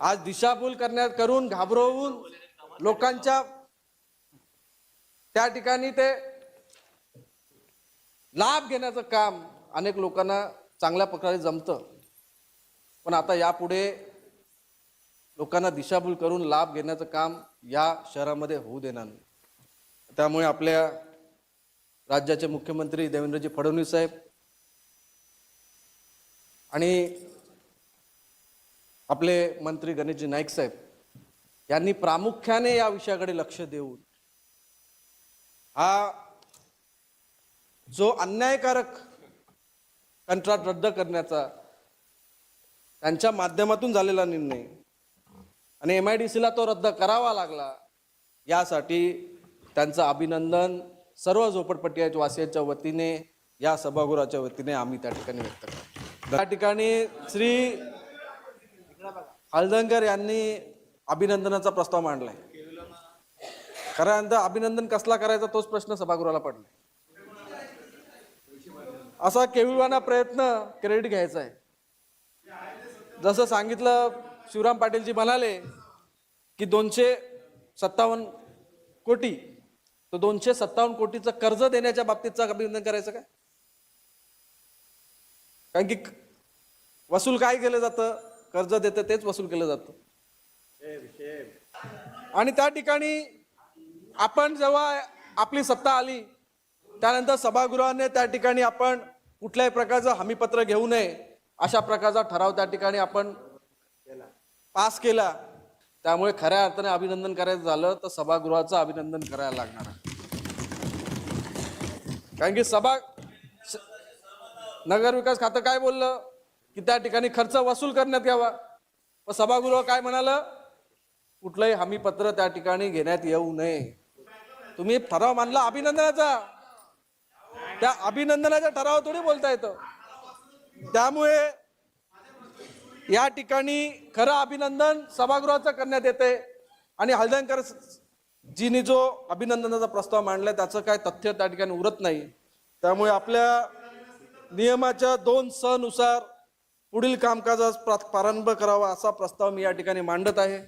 आज दिशाभूल करून घाबरवून लोकांच्या त्या ठिकाणी ते लाभ घेण्याचं काम अनेक लोकांना चांगल्या प्रकारे जमतं, पण आता यापुढे लोकांना दिशाभूल करून लाभ घेण्याचं काम या शहरामध्ये होऊ देणार नाही. त्यामुळे आपल्या राज्याचे मुख्यमंत्री देवेंद्रजी फडणवीस साहेब आणि आपले मंत्री गणेशजी नाईक साहेब यांनी प्रामुख्याने या विषयाकडे लक्ष देऊन हा जो अन्यायकारक कंत्राट रद्द करण्याचा त्यांच्या माध्यमातून झालेला निर्णय आणि MIDCला तो रद्द करावा लागला, यासाठी त्यांचं अभिनंदन सर्व झोपडपट्टी वासियांच्या वतीने या सभागृहाच्या वतीने आम्ही त्या ठिकाणी व्यक्त करतो. त्या ठिकाणी श्री हळदणकर यांनी अभिनंदनाचा प्रस्ताव मांडलाय. खरं अर्थानं अभिनंदन कसला करायचा तोच प्रश्न सभागृहाला पडला. असा केविलवाना प्रयत्न क्रेडिट घ्यायचा आहे. जसं सांगितलं शिवराम पाटीलजी म्हणाले की 257 कोटी, तो 257 कोटीचं कर्ज देण्याच्या बाबतीतचं अभिनंदन करायचं काय? कारण की वसूल काय केलं जातं, कर्ज देतं तेच वसूल केलं जातं. आणि त्या ठिकाणी आपण जेव्हा आपली सत्ता आली त्यानंतर सभागृहाने त्या ठिकाणी आपण कुठल्याही प्रकारचं हमीपत्र घेऊ नये अशा प्रकारचा ठराव त्या ठिकाणी आपण पास केला. त्यामुळे खऱ्या अर्थाने अभिनंदन करायचं झालं तर सभागृहाचं अभिनंदन करायला लागणार आहे. कारण की नगर विकास खातं काय बोललं की त्या ठिकाणी खर्च वसूल करण्यात यावा, पण सभागृह काय म्हणालं, कुठलंही हमीपत्र त्या ठिकाणी घेण्यात येऊ नये. तुम्ही ठराव मानला अभिनंदनाचा, त्या अभिनंदनाच्या ठराव थोडी बोलता येतं. त्यामुळे या ठिकाणी खरं अभिनंदन सभागृहाचं करण्यात येते आणि हळदणकर जीनी जो अभिनंदनाचा प्रस्ताव मांडलाय त्याचं काय तथ्य त्या ठिकाणी उरत नाही. त्यामुळे आपल्या नियमाच्या 2 नुसार पुढील कामकाजास प्रारंभ करावा असा प्रस्ताव मी या ठिकाणी मांडत आहे.